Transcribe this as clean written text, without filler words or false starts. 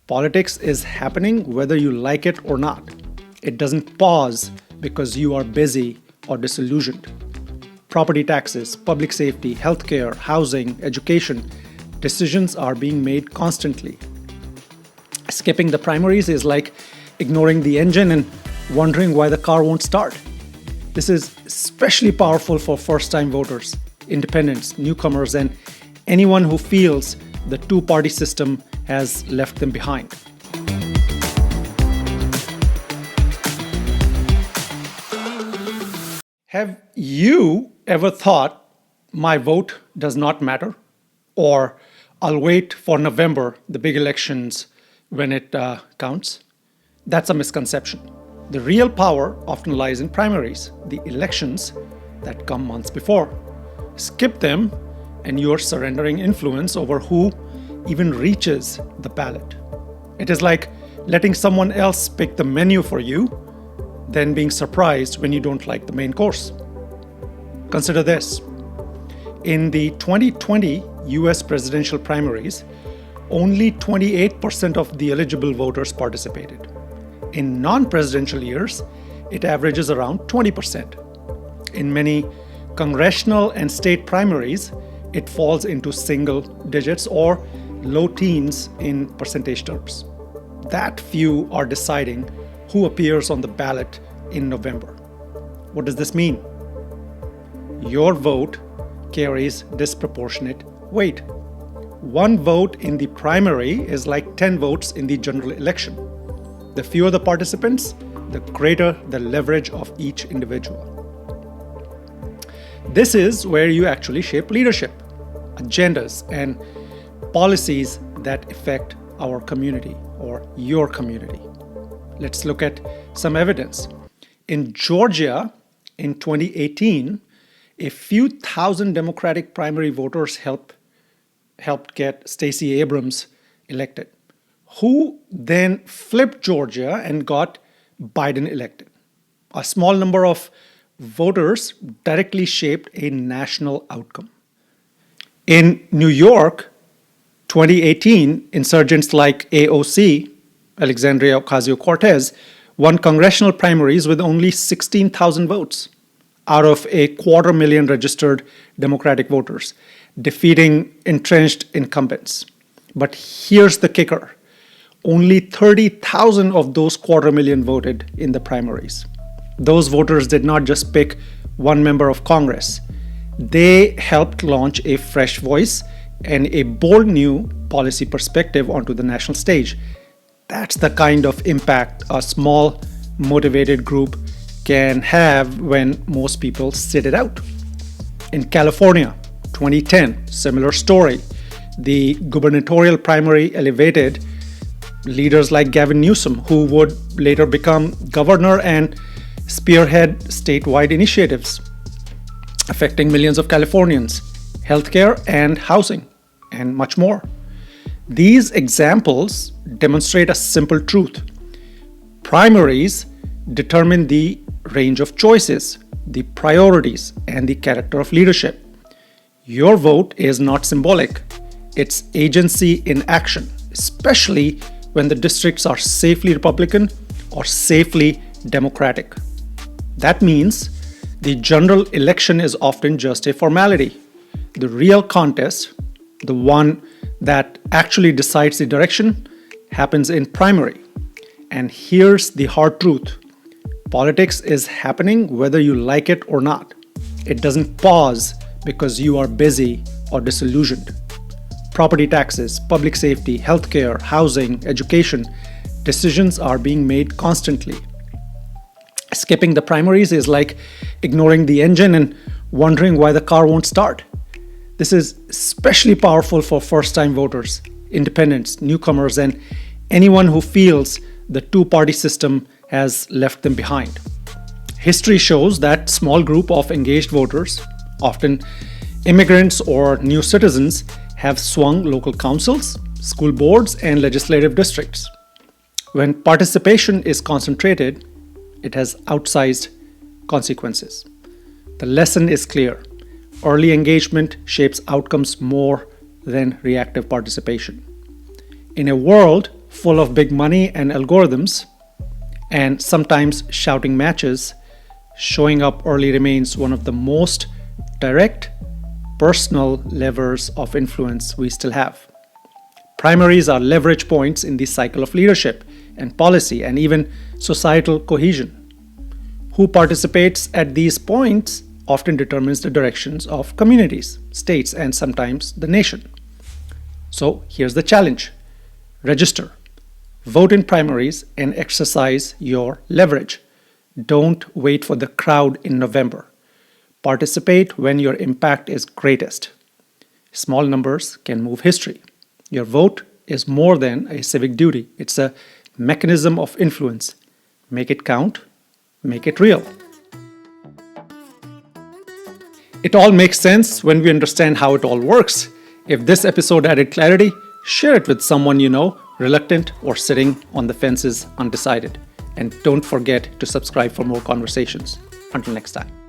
Politics is happening whether you like it or not. It doesn't pause because you are busy or disillusioned. Property taxes, public safety, healthcare, housing, education, decisions are being made constantly. Skipping the primaries is like ignoring the engine and wondering why the car won't start. This is especially powerful for first time voters, independents, newcomers, and anyone who feels the two party system has left them behind. Have you ever thought, my vote does not matter? Or I'll wait for November, the big elections, when it counts? That's a misconception. The real power often lies in primaries, the elections that come months before. Skip them, and you're surrendering influence over who even reaches the ballot. It is like letting someone else pick the menu for you, then being surprised when you don't like the main course. Consider this. In the 2020 US presidential primaries, only 28% of the eligible voters participated. In non-presidential years, it averages around 20%. In many congressional and state primaries, it falls into single digits or low teens in percentage terms. That few are deciding who appears on the ballot in November. What does this mean? Your vote carries disproportionate weight. One vote in the primary is like 10 votes in the general election. The fewer the participants, the greater the leverage of each individual. This is where you actually shape leadership, agendas, and policies that affect our community or your community. Let's look at some evidence. In Georgia, in 2018, a few thousand Democratic primary voters helped get Stacey Abrams elected, who then flipped Georgia and got Biden elected. A small number of voters directly shaped a national outcome. In New York, 2018, insurgents like AOC, Alexandria Ocasio-Cortez, won congressional primaries with only 16,000 votes out of a 250,000 registered Democratic voters, defeating entrenched incumbents. But here's the kicker. Only 30,000 of those 250,000 voted in the primaries. Those voters did not just pick one member of Congress. They helped launch a fresh voice and a bold new policy perspective onto the national stage. That's the kind of impact a small, motivated group can have when most people sit it out. In California, 2010, similar story. The gubernatorial primary elevated leaders like Gavin Newsom, who would later become governor and spearhead statewide initiatives affecting millions of Californians, healthcare and housing, and much more. These examples demonstrate a simple truth. Primaries determine the range of choices, the priorities, and the character of leadership. Your vote is not symbolic. It's agency in action, especially when the districts are safely Republican or safely Democratic. That means the general election is often just a formality. The real contest, the one that actually decides the direction, happens in primary. And here's the hard truth. Politics is happening whether you like it or not. It doesn't pause because you are busy or disillusioned. Property taxes, public safety, healthcare, housing, education, decisions are being made constantly. Skipping the primaries is like ignoring the engine and wondering why the car won't start. This is especially powerful for first-time voters, independents, newcomers, and anyone who feels the two-party system has left them behind. History shows that small group of engaged voters, often immigrants or new citizens, have swung local councils, school boards, and legislative districts. When participation is concentrated, it has outsized consequences. The lesson is clear. Early engagement shapes outcomes more than reactive participation. In a world full of big money and algorithms, and sometimes shouting matches, showing up early remains one of the most direct, personal levers of influence we still have. Primaries are leverage points in the cycle of leadership and policy and even societal cohesion. Who participates at these points often determines the directions of communities, states, and sometimes the nation. So here's the challenge: register, vote in primaries, and exercise your leverage. Don't wait for the crowd in November. Participate when your impact is greatest. Small numbers can move history. Your vote is more than a civic duty, it's a mechanism of influence. Make it count, make it real. It all makes sense when we understand how it all works. If this episode added clarity, share it with someone you know, reluctant or sitting on the fences undecided. And don't forget to subscribe for more conversations. Until next time.